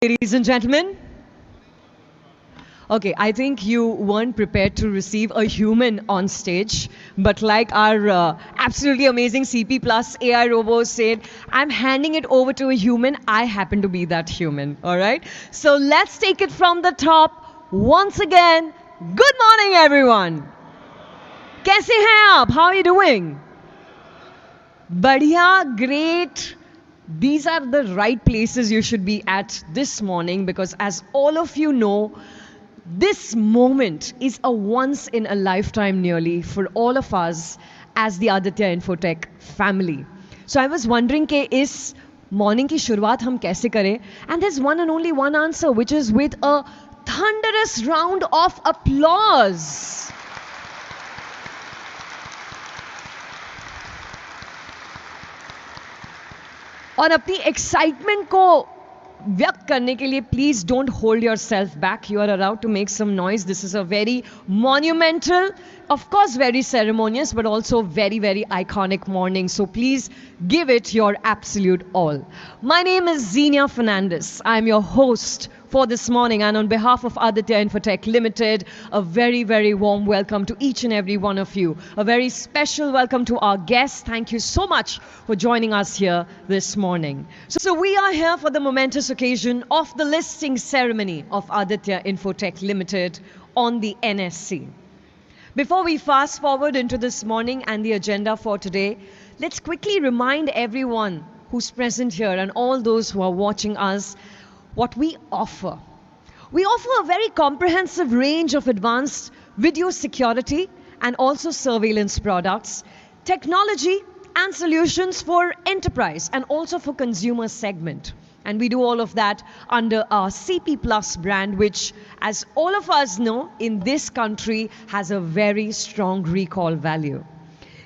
Ladies and gentlemen. Okay, I think you weren't prepared to receive a human on stage, but like our absolutely amazing CP Plus AI robo said, I'm handing it over to a human. I happen to be that human, all right? So let's take it from the top once again. Good morning, everyone. कैसे हैं आप? How are you doing? Badhiya, great. These are the right places you should be at this morning because, as all of you know, this moment is a once in a lifetime nearly for all of us as the Aditya Infotech family. So I was wondering कि इस morning की शुरुआत हम कैसे करें? And there's one and only one answer, which is with a thunderous round of applause. और अपनी excitement को व्यक्त करने के लिए please don't hold yourself back you are allowed to make some noise this is a very monumental of course very ceremonious but also very very iconic morning, so please give it your absolute all. My name is Xenia Fernandez. I'm your host for this morning, and on behalf of Aditya Infotech Limited, a very very warm welcome to each and every one of you. A very special welcome to our guests. Thank you so much for joining us here this morning. So we are here for the momentous occasion of the listing ceremony of Aditya Infotech Limited on the NSE. Before we fast forward into this morning and the agenda for today, let's quickly remind everyone who's present here and all those who are watching us what we offer. We offer a very comprehensive range of advanced video security and also surveillance products, technology and solutions for enterprise and also for consumer segment. And we do all of that under our CP Plus brand, which, as all of us know, in this country has a very strong recall value.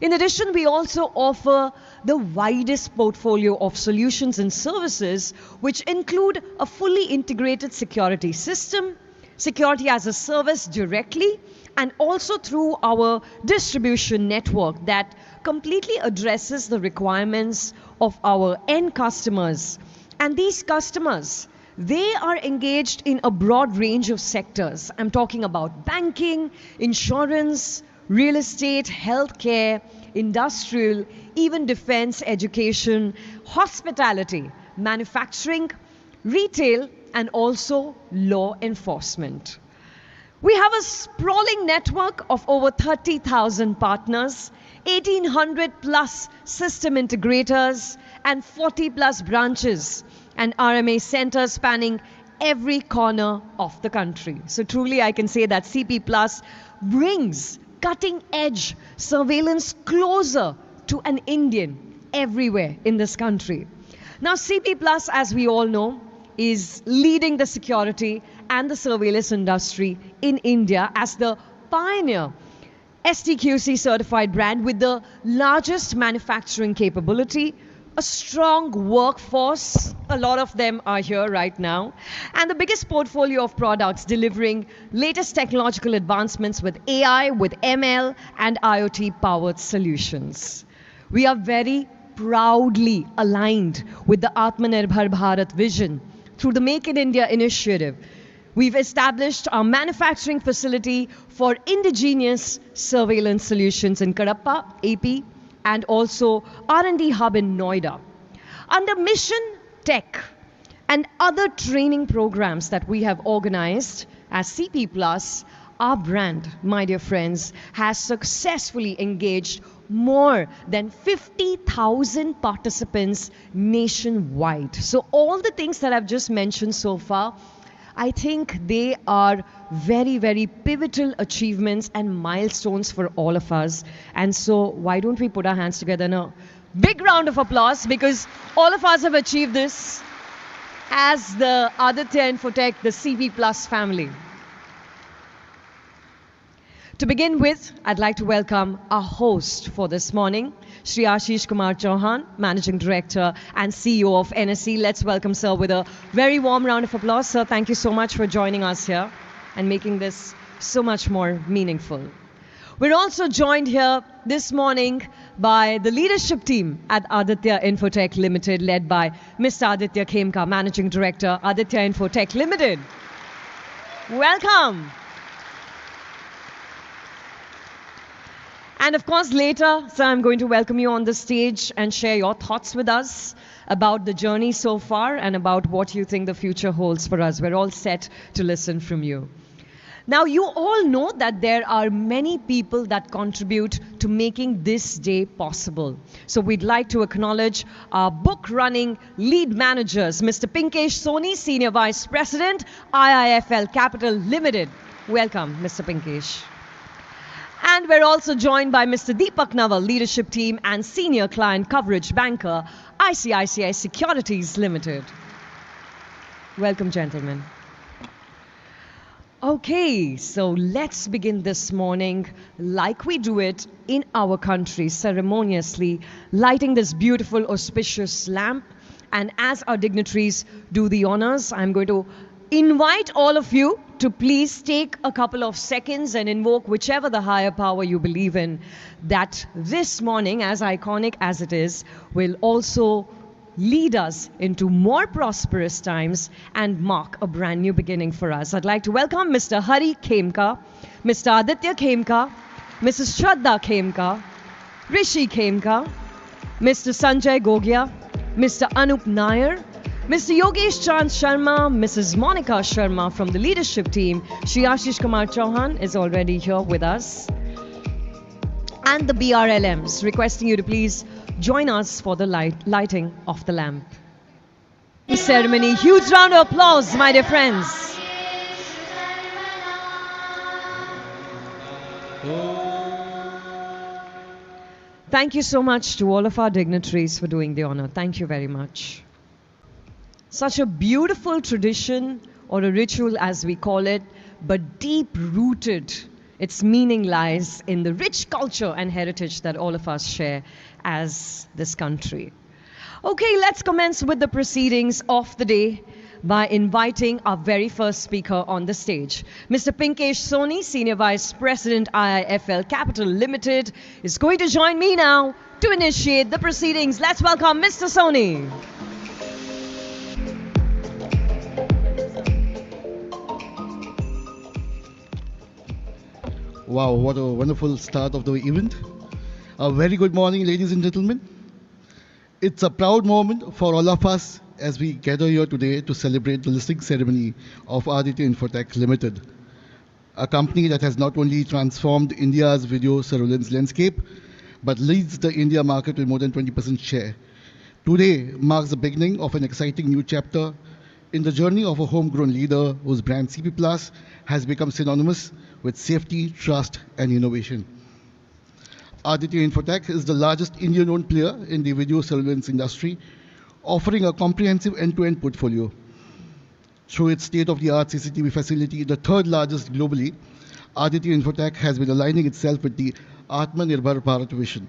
In addition, we also offer the widest portfolio of solutions and services, which include a fully integrated security system, security as a service directly, and also through our distribution network that completely addresses the requirements of our end customers. And these customers, they are engaged in a broad range of sectors. I'm talking about banking, insurance, real estate, healthcare, industrial, even defense, education, hospitality, manufacturing, retail, and also law enforcement. We have a sprawling network of over 30,000 partners, 1,800 plus system integrators, and 40 plus branches and RMA centers spanning every corner of the country. So truly I can say that CP Plus brings cutting edge surveillance closer to an Indian everywhere in this country. Now CP Plus, as we all know, is leading the security and the surveillance industry in India as the pioneer STQC certified brand with the largest manufacturing capability, a strong workforce, a lot of them are here right now, and the biggest portfolio of products delivering latest technological advancements with AI, with ML, and IoT powered solutions. We are very proudly aligned with the Atmanirbhar Bharat vision through the Make in India initiative. We've established our manufacturing facility for indigenous surveillance solutions in Kadapa, AP, and also R&D hub in Noida. Under Mission Tech and other training programs that we have organized as CP Plus, our brand, my dear friends, has successfully engaged more than 50,000 participants nationwide. So all the things that I've just mentioned so far, I think they are very, very pivotal achievements and milestones for all of us. And so why don't we put our hands together in a big round of applause, because all of us have achieved this as the Aditya Infotech, the CP Plus family. To begin with, I'd like to welcome our host for this morning, Shri Ashish Kumar Chauhan, Managing Director and CEO of NSE. Let's welcome sir with a very warm round of applause. Sir, thank you so much for joining us here and making this so much more meaningful. We're also joined here this morning by the leadership team at Aditya Infotech Limited, led by Mr. Aditya Khemka, Managing Director, Aditya Infotech Limited. Welcome. And of course, later, sir, I'm going to welcome you on the stage and share your thoughts with us about the journey so far and about what you think the future holds for us. We're all set to listen from you. Now, you all know that there are many people that contribute to making this day possible. So we'd like to acknowledge our book-running lead managers, Mr. Pinkesh Soni, Senior Vice President, IIFL Capital Limited. Welcome, Mr. Pinkesh. And we're also joined by Mr. Deepak Naval, Leadership Team and Senior Client Coverage Banker, ICICI Securities Limited. Welcome, gentlemen. Okay, so let's begin this morning like we do it in our country, ceremoniously lighting this beautiful auspicious lamp. And as our dignitaries do the honors, I'm going to invite all of you to please take a couple of seconds and invoke whichever the higher power you believe in, that this morning, as iconic as it is, will also lead us into more prosperous times and mark a brand new beginning for us. I'd like to welcome Mr. Hari Khemka, Mr. Aditya Khemka, Mrs. Shraddha Khemka, Rishi Khemka, Mr. Sanjay Gogia, Mr. Anup Nair, Mr. Yogesh Chand Sharma, Mrs. Monica Sharma from the leadership team. Shri Ashish Kumar Chauhan is already here with us. And the BRLMs, requesting you to please join us for the lighting of the lamp. Ceremony, huge round of applause, my dear friends. Thank you so much to all of our dignitaries for doing the honor. Thank you very much. Such a beautiful tradition, or a ritual as we call it, but deep-rooted. Its meaning lies in the rich culture and heritage that all of us share as this country. Okay, let's commence with the proceedings of the day by inviting our very first speaker on the stage. Mr. Pinkesh Soni, Senior Vice President, IIFL Capital Limited, is going to join me now to initiate the proceedings. Let's welcome Mr. Soni. Wow, what a wonderful start of the event. A very good morning, ladies and gentlemen. It's a proud moment for all of us as we gather here today to celebrate the listing ceremony of Aditya Infotech Limited, a company that has not only transformed India's video surveillance landscape, but leads the India market with more than 20% share. Today marks the beginning of an exciting new chapter in the journey of a homegrown leader whose brand CP Plus has become synonymous with safety, trust, and innovation. Aditya Infotech is the largest Indian-owned player in the video surveillance industry, offering a comprehensive end-to-end portfolio. Through its state-of-the-art CCTV facility, the third largest globally, Aditya Infotech has been aligning itself with the Atmanirbhar Bharat vision.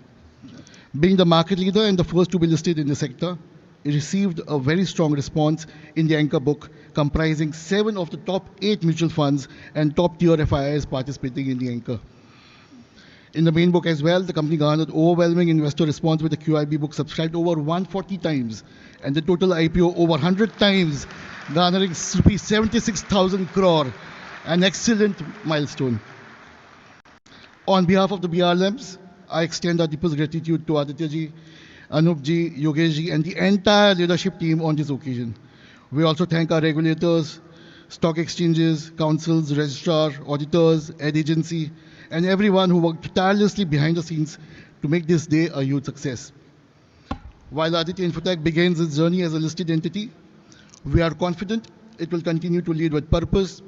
Being the market leader and the first to be listed in the sector, it received a very strong response in the anchor book, comprising 7 of the top 8 mutual funds and top-tier FIIs participating in the anchor. In the main book as well, the company garnered overwhelming investor response, with the QIB book subscribed over 140 times and the total IPO over 100 times, garnering 76,000 crore, an excellent milestone. On behalf of the BRLMs, I extend our deepest gratitude to Aditya ji, Anup ji, Yogesh ji, and the entire leadership team on this occasion. We also thank our regulators, stock exchanges, councils, registrar, auditors, ad agency, and everyone who worked tirelessly behind the scenes to make this day a huge success. While Aditya Infotech begins its journey as a listed entity, we are confident it will continue to lead with purpose,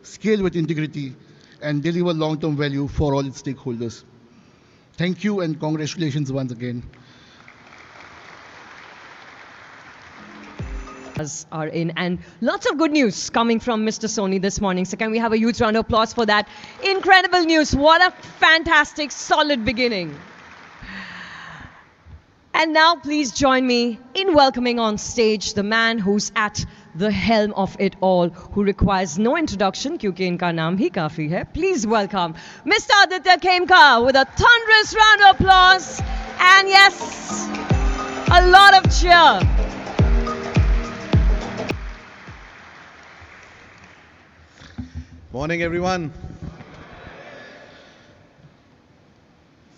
scale with integrity, and deliver long-term value for all its stakeholders. Thank you and congratulations once again. Are in, and lots of good news coming from Mr. Soni this morning. So can we have a huge round of applause for that? Incredible news. What a fantastic, solid beginning. And now please join me in welcoming on stage the man who's at the helm of it all, who requires no introduction क्योंकि इनका नाम ही काफी है. Please welcome Mr. Aditya Khemka with a thunderous round of applause and yes, a lot of cheer. Morning, everyone.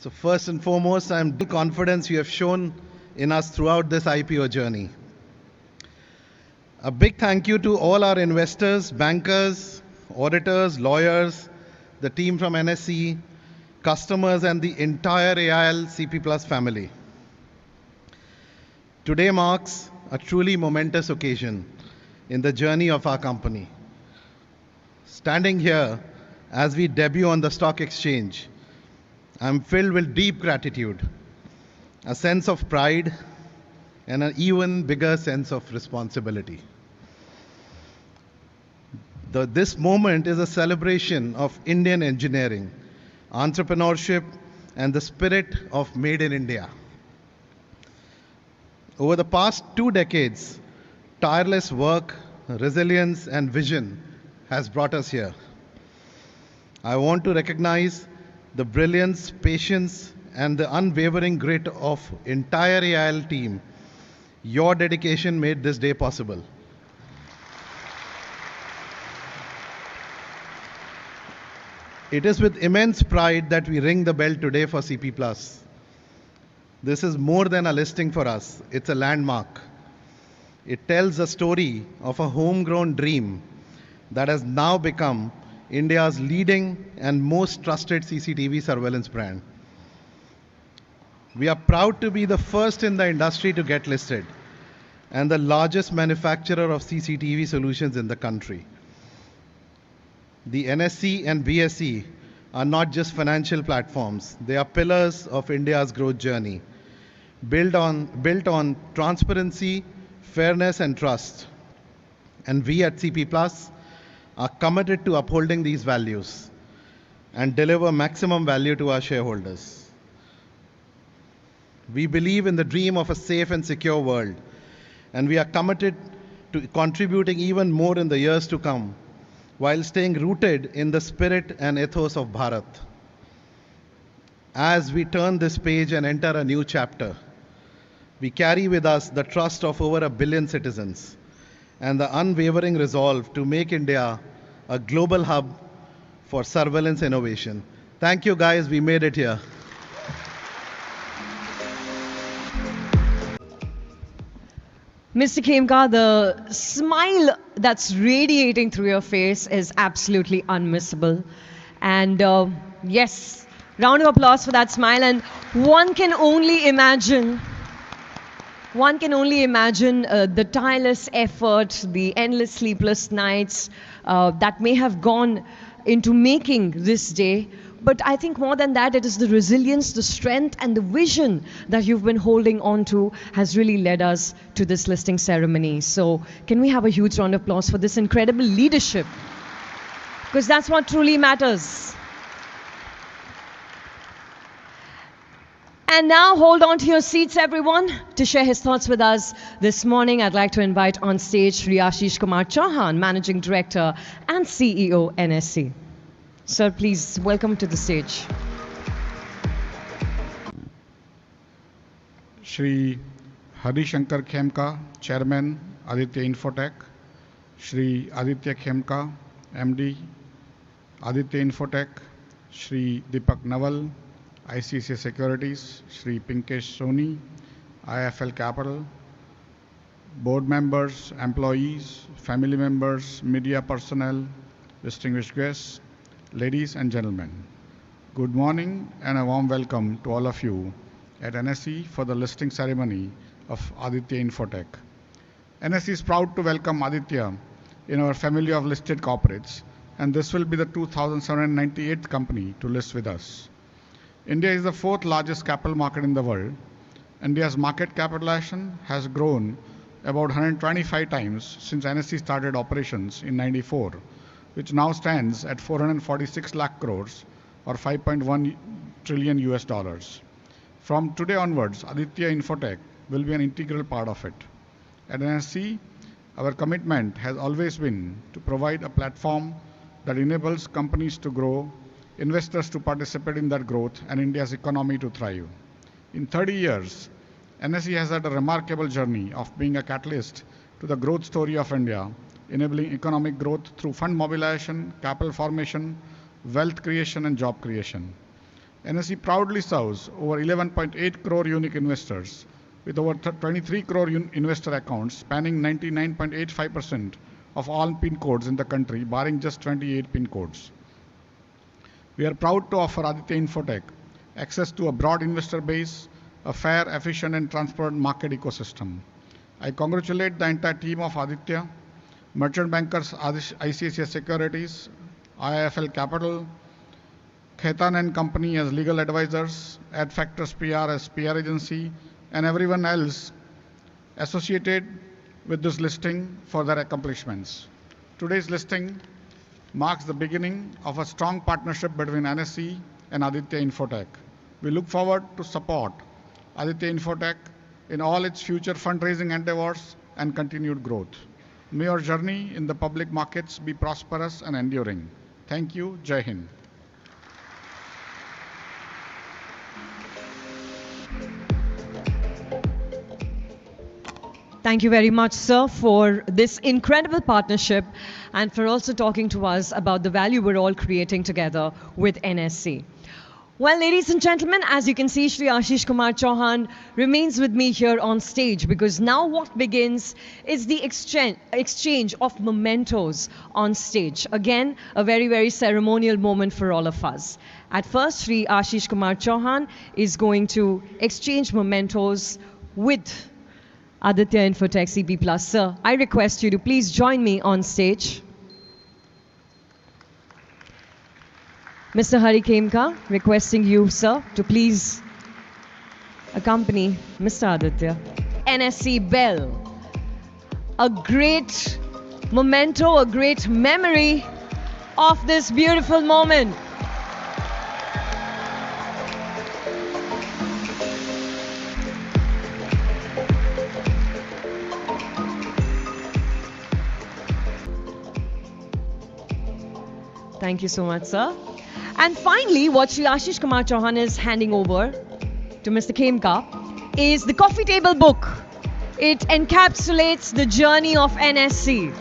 So first and foremost, I'm the confidence you have shown in us throughout this IPO journey. A big thank you to all our investors, bankers, auditors, lawyers, the team from NSE, customers, and the entire AIL CP Plus family. Today marks a truly momentous occasion in the journey of our company. Standing here as we debut on the stock exchange, I'm filled with deep gratitude, a sense of pride, and an even bigger sense of responsibility. This moment is a celebration of Indian engineering, entrepreneurship, and the spirit of Made in India. Over the past 2 decades, tireless work, resilience, and vision has brought us here. I want to recognize the brilliance, patience, and the unwavering grit of entire AIL team. Your dedication made this day possible. It is with immense pride that we ring the bell today for CP Plus. This is more than a listing for us, it's a landmark. It tells a story of a homegrown dream that has now become India's leading and most trusted CCTV surveillance brand. We are proud to be the first in the industry to get listed and the largest manufacturer of CCTV solutions in the country. The NSE and BSE are not just financial platforms, they are pillars of India's growth journey, built on transparency, fairness, and trust. And we at CP Plus are committed to upholding these values and deliver maximum value to our shareholders. We believe in the dream of a safe and secure world, and we are committed to contributing even more in the years to come while staying rooted in the spirit and ethos of Bharat. As we turn this page and enter a new chapter, we carry with us the trust of over 1 billion citizens and the unwavering resolve to make India a global hub for surveillance innovation. Thank you, guys. We made it here. Mr. Khemka, the smile that's radiating through your face is absolutely unmissable. And yes, round of applause for that smile. And one can only imagine the tireless effort, the endless sleepless nights that may have gone into making this day. But I think more than that, it is the resilience, the strength, and the vision that you've been holding on to has really led us to this listing ceremony. So can we have a huge round of applause for this incredible leadership? Because that's what truly matters. And now hold on to your seats, everyone. To share his thoughts with us this morning, I'd like to invite on stage Shri Ashish Kumar Chauhan, Managing Director and CEO, NSE. Sir, please welcome to the stage. Shri Hari Shankar Khemka, Chairman, Aditya Infotech. Shri Aditya Khemka, MD, Aditya Infotech. Shri Deepak Naval, ICICI Securities. Shri Pinkesh Soni, IFL Capital. Board members, employees, family members, media personnel, distinguished guests, ladies and gentlemen, good morning and a warm welcome to all of you at NSE for the listing ceremony of Aditya Infotech. NSE is proud to welcome Aditya in our family of listed corporates, and this will be the 2798th company to list with us. India is the 4th largest capital market in the world. India's market capitalization has grown about 125 times since NSE started operations in '94, which now stands at 446 lakh crores or 5.1 trillion US dollars. From today onwards, Aditya Infotech will be an integral part of it. At NSE, Our commitment has always been to provide a platform that enables companies to grow, investors to participate in that growth, and India's economy to thrive. In 30 years, NSE has had a remarkable journey of being a catalyst to the growth story of India, enabling economic growth through fund mobilization, capital formation, wealth creation, and job creation. NSE proudly serves over 11.8 crore unique investors with over 23 crore investor accounts spanning 99.85% of all PIN codes in the country, barring just 28 PIN codes. We are proud to offer Aditya Infotech access to a broad investor base, a fair, efficient, and transparent market ecosystem. I congratulate the entire team of Aditya, merchant bankers ICICI Securities, IIFL Capital, Khaitan and Company as legal advisors, Adfactors PR as PR agency, and everyone else associated with this listing for their accomplishments. Today's listing marks the beginning of a strong partnership between NSE and Aditya Infotech. We look forward to support Aditya Infotech in all its future fundraising endeavors and continued growth. May your journey in the public markets be prosperous and enduring. Thank you. Jai Hind. Thank you very much, sir, for this incredible partnership and for also talking to us about the value we're all creating together with NSC. Well, ladies and gentlemen, as you can see, Shri Ashish Kumar Chauhan remains with me here on stage because now what begins is the exchange of mementos on stage. Again, a very, very ceremonial moment for all of us. At first, Shri Ashish Kumar Chauhan is going to exchange mementos with Aditya Infotech CP Plus. Sir, I request you to please join me on stage. Mr. Hari Khemka, requesting you, sir, to please accompany Mr. Aditya. NSC Bell, a great memento, a great memory of this beautiful moment. Thank you so much, sir. And finally, what Shri Ashish Kumar Chauhan is handing over to Mr. Khemka is the coffee table book. It encapsulates the journey of NSC.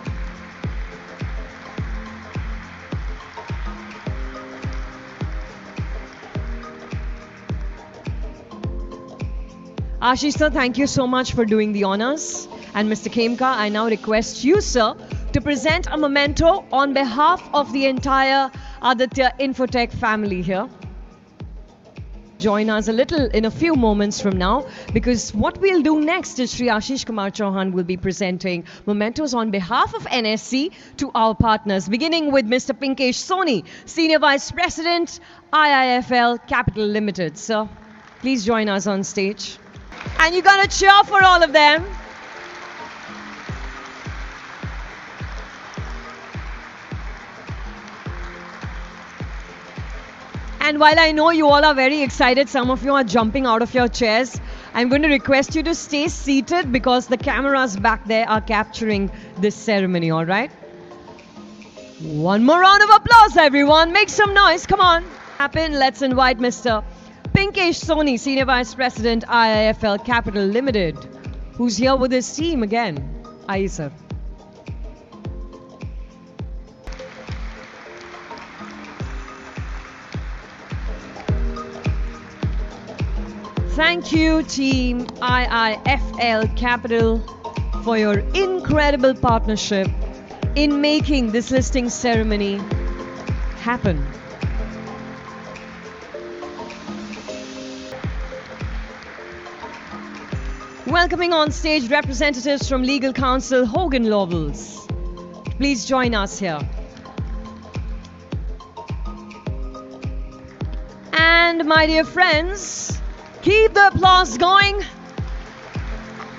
Ashish sir, thank you so much for doing the honors. And Mr. Khemka, I now request you, sir, to present a memento on behalf of the entire Aditya Infotech family here. Join us a little in a few moments from now, because what we'll do next is Shri Ashish Kumar Chauhan will be presenting mementos on behalf of NSC to our partners, beginning with Mr. Pinkesh Soni, Senior Vice President, IIFL Capital Limited. Sir, please join us on stage. And you're gonna cheer for all of them. And while I know you all are very excited, some of you are jumping out of your chairs, I'm going to request you to stay seated because the cameras back there are capturing this ceremony, all right? One more round of applause, everyone. Make some noise. Come on. Let's invite Mr. Pinkesh Soni, Senior Vice President, IIFL Capital Limited, who's here with his team again. Aye, sir. Thank you, Team IIFL Capital, for your incredible partnership in making this listing ceremony happen. Welcoming on stage representatives from Legal Counsel Hogan Lovells. Please join us here. And my dear friends, keep the applause going.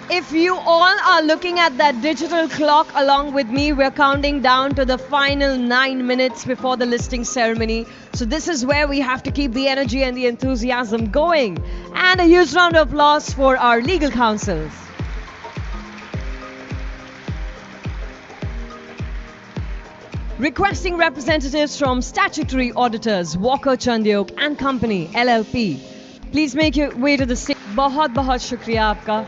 If you all are looking at that digital clock along with me, we're counting down to the final 9 minutes before the listing ceremony. So this is where we have to keep the energy and the enthusiasm going. And a huge round of applause for our legal counsels. Requesting representatives from statutory auditors Walker Chandyok and Company LLP. Please make your way to the stage. बहुत बहुत शुक्रिया आपका.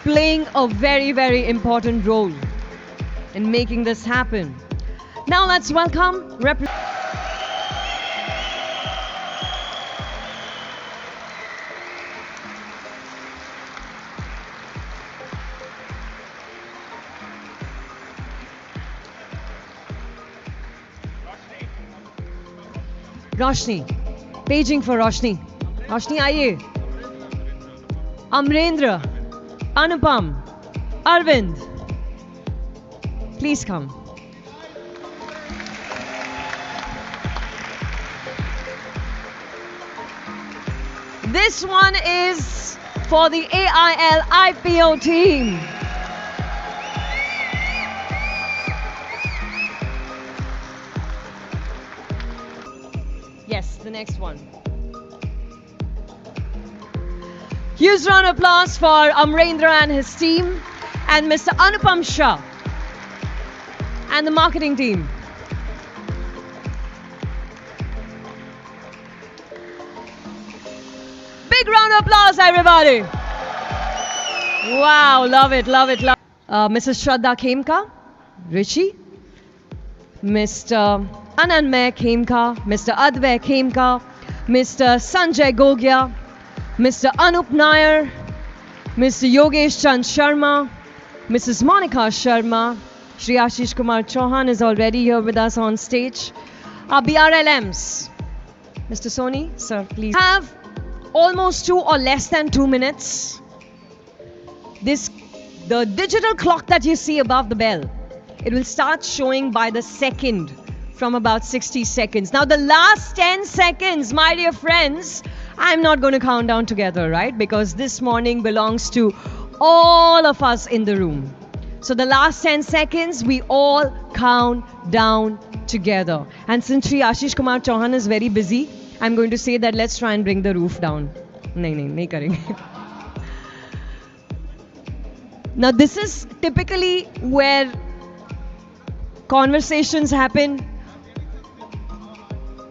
Playing a very, very important role in making this happen. Now let's welcome Roshni. Paging for Roshni. Roshni आइए. Amrendra, Anupam, Arvind. Please come. This one is for the AIL IPO team. Yes, the next one. Huge round of applause for Amrendra and his team and Mr. Anupam Shah and the marketing team. Big round of applause, everybody. Wow, love it, love it, love it. Mrs. Shraddha Khemka, Rishi, Mr. Ananmay Khemka, Mr. Advay Khemka, Mr. Sanjay Gogia, Mr. Anup Nair, Mr. Yogesh Chand Sharma, Mrs. Monica Sharma, Shri Ashish Kumar Chauhan is already here with us on stage. Our BRLMs, Mr. Soni, sir, please. Have almost 2 or less than 2 minutes. The digital clock that you see above the bell, it will start showing by the second from about 60 seconds. Now the last 10 seconds, my dear friends, I'm not going to count down together, right? Because this morning belongs to all of us in the room. So the last 10 seconds, we all count down together. And since Shri Ashish Kumar Chauhan is very busy, I'm going to say that let's try and bring the roof down. Nahi karenge. Now this is typically where conversations happen.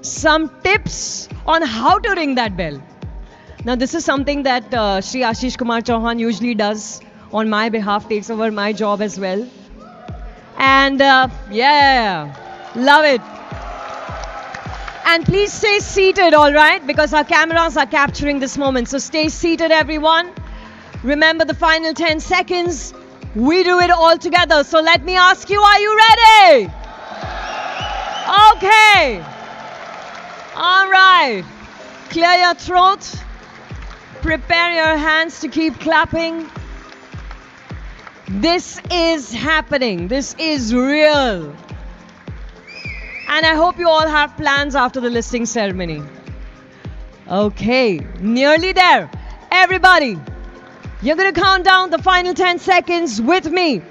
Some tips on how to ring that bell. Now this is something that Shri Ashish Kumar Chauhan usually does on my behalf, takes over my job as well. And yeah, love it. And please stay seated, all right? Because our cameras are capturing this moment. So stay seated, everyone. Remember the final 10 seconds. We do it all together. So let me ask you, are you ready? Okay. All right. Clear your throat. Prepare your hands to keep clapping. This is happening. This is real. And I hope you all have plans after the listing ceremony. Okay, nearly there. Everybody, you're going to count down the final 10 seconds with me.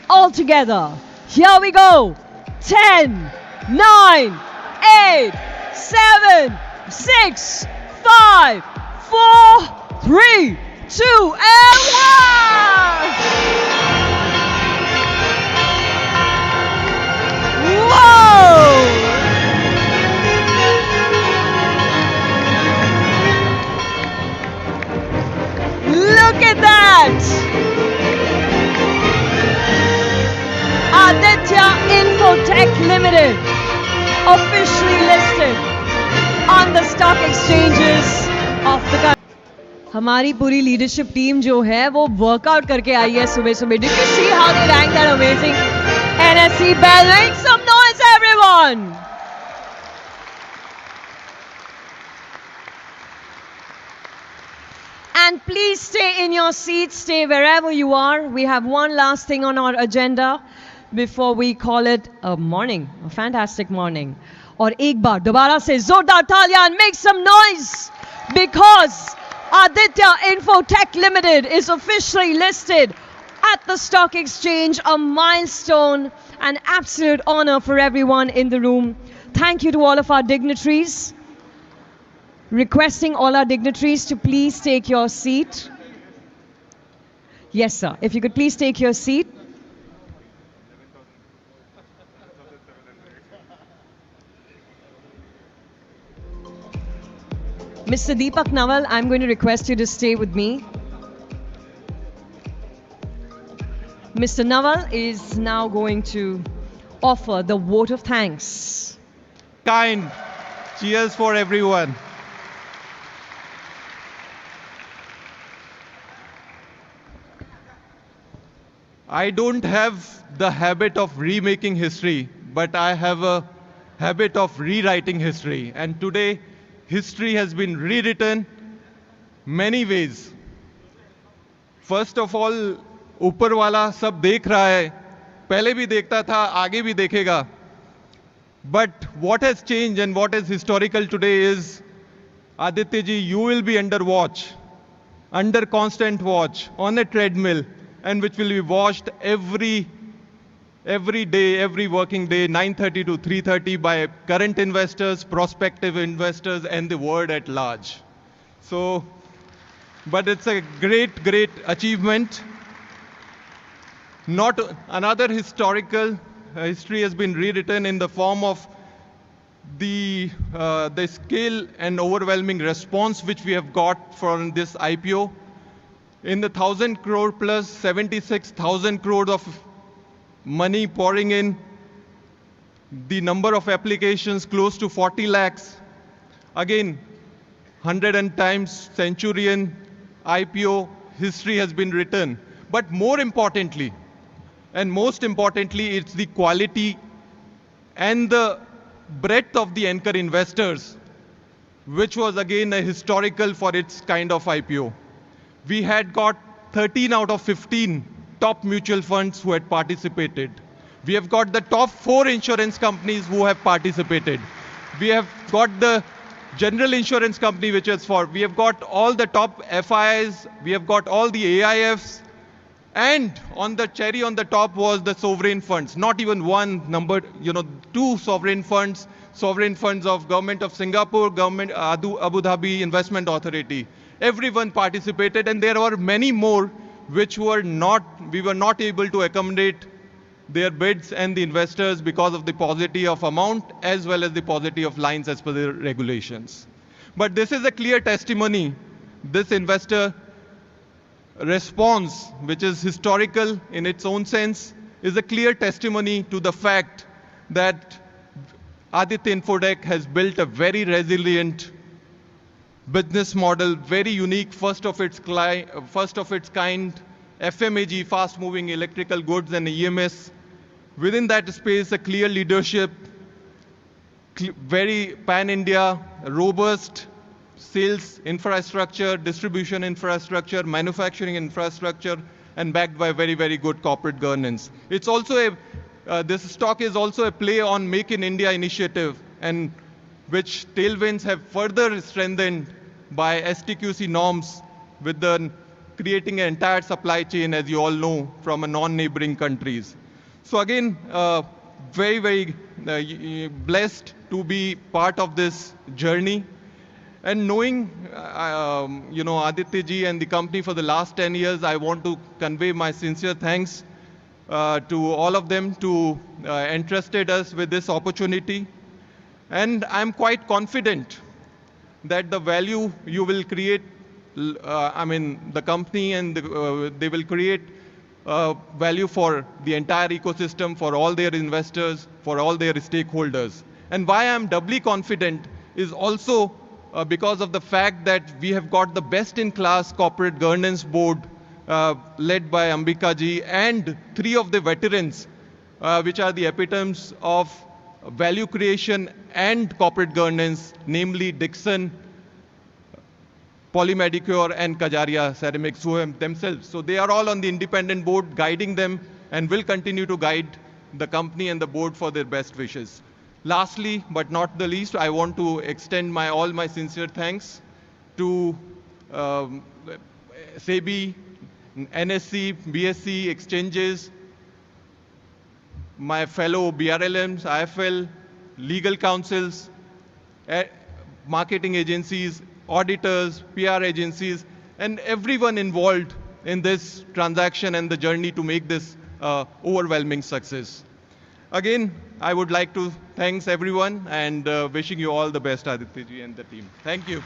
All together. Here we go. 10, 9, 8, 7, 6, 5, 4, 3, 2, and 1! Whoa! Look at that! Aditya Infotech Limited, officially listed on the stock exchanges of the country. हमारी पूरी leadership team जो है वो workout करके आई है सुबह सुबह. Did you see how they rang that amazing NSE bell? Make some noise, everyone! And please stay in your seats, stay wherever you are. We have one last thing on our agenda before we call it a morning, a fantastic morning. और एक बार दोबारा से जोरदार तालियां and make some noise because Aditya Infotech Limited is officially listed at the stock exchange, a milestone, an absolute honor for everyone in the room. Thank you to all of our dignitaries. Requesting all our dignitaries to please take your seat. Yes, sir. If you could please take your seat. Mr. Deepak Nawal, I'm going to request you to stay with me. Mr. Nawal is now going to offer the vote of thanks. Kind. Cheers for everyone. I don't have the habit of remaking history, but I have a habit of rewriting history. And today, history has been rewritten many ways. First of all, ऊपर वाला सब देख रहा है, पहले भी देखता था, आगे भी देखेगा. But what has changed and what is historical today is, Aditya ji, you will be under watch, under constant watch, on a treadmill, and which will be watched every day, every working day, 9:30 to 3:30 by current investors, prospective investors, and the world at large. So, but it's a great, great achievement. Not another historical history has been rewritten in the form of the scale and overwhelming response which we have got from this IPO. In the 1,000 crore plus 76,000 crore of money pouring in, the number of applications close to 40 lakhs. Again, 100 and times centurion IPO history has been written. But more importantly, and most importantly, it's the quality and the breadth of the anchor investors, which was again a historical for its kind of IPO. We had got 13 out of 15 top mutual funds who had participated. We have got the top 4 insurance companies who have participated. We have got the general insurance company which is for. We have got all the top FIs. We have got all the AIFs. And on the cherry on the top was the sovereign funds. Not even one number, 2 sovereign funds of Government of Singapore, Government Abu Dhabi Investment Authority. Everyone participated, and there were many more which we were not able to accommodate their bids and the investors because of the paucity of amount as well as the paucity of lines as per the regulations. But this is a clear testimony. This investor response, which is historical in its own sense, is a clear testimony to the fact that Aditya Infotech has built a very resilient business model, very unique, first of its kind, FMEG, fast-moving electrical goods and EMS. Within that space, a clear leadership, very pan-India, robust sales infrastructure, distribution infrastructure, manufacturing infrastructure, and backed by very, very good corporate governance. It's also this stock is also a play on Make in India initiative, and which tailwinds have further strengthened by STQC norms with the creating an entire supply chain, as you all know, from a non-neighboring countries. So again, very, very blessed to be part of this journey. And knowing, Aditya ji and the company for the last 10 years, I want to convey my sincere thanks to all of them to entrusted us with this opportunity. And I'm quite confident that the value you will create, the company and they will create value for the entire ecosystem, for all their investors, for all their stakeholders. And why I'm doubly confident is also because of the fact that we have got the best-in-class corporate governance board led by Ambika ji and 3 of the veterans, which are the epitomes of value creation and corporate governance, namely Dixon, Polymedicure, and Kajaria Ceramics, who are themselves. So they are all on the independent board guiding them and will continue to guide the company and the board for their best wishes. Lastly, but not the least, I want to extend all my sincere thanks to SEBI, NSE, BSE, exchanges, my fellow BRLMs, IFL, legal counsels, marketing agencies, auditors, PR agencies, and everyone involved in this transaction and the journey to make this overwhelming success. Again, I would like to thanks everyone and wishing you all the best, Aditya ji and the team. Thank you.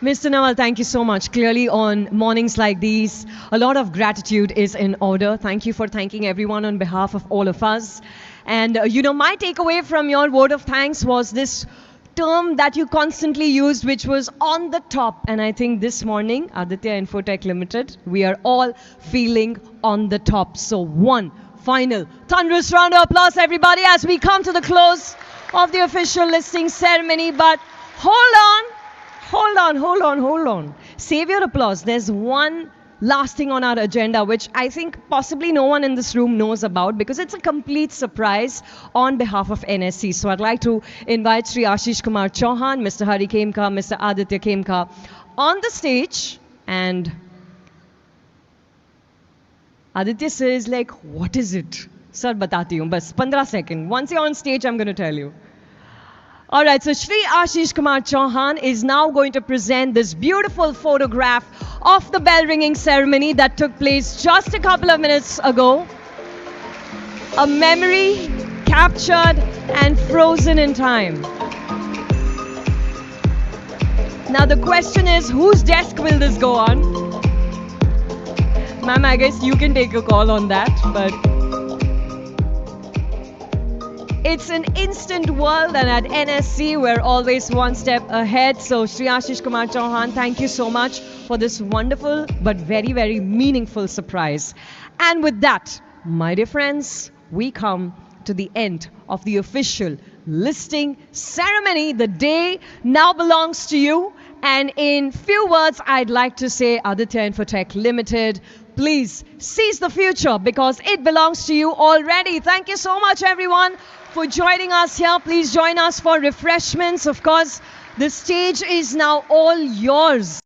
Mr. Nawal, thank you so much. Clearly, on mornings like these, a lot of gratitude is in order. Thank you for thanking everyone on behalf of all of us. And, my takeaway from your word of thanks was this term that you constantly used, which was on the top. And I think this morning, Aditya Infotech Limited, we are all feeling on the top. So, one final thunderous round of applause, everybody, as we come to the close of the official listing ceremony. But hold on. Hold on. Save your applause. There's one last thing on our agenda, which I think possibly no one in this room knows about because it's a complete surprise on behalf of NSC. So I'd like to invite Sri Ashish Kumar Chauhan, Mr. Hari Khemka, Mr. Aditya Khemka on the stage. And Aditya says, what is it? Sir, batati hu. Bas 15 seconds. Once you're on stage, I'm going to tell you. All right, so Shri Ashish Kumar Chauhan is now going to present this beautiful photograph of the bell ringing ceremony that took place just a couple of minutes ago. A memory captured and frozen in time. Now the question is, whose desk will this go on? Ma'am, I guess you can take a call on that, but it's an instant world, and at NSC, we're always one step ahead. So, Shri Ashish Kumar Chauhan, thank you so much for this wonderful but very, very meaningful surprise. And with that, my dear friends, we come to the end of the official listing ceremony. The day now belongs to you. And in few words, I'd like to say, Aditya Infotech Limited, please seize the future because it belongs to you already. Thank you so much, everyone, for joining us here. Please join us for refreshments. Of course, the stage is now all yours.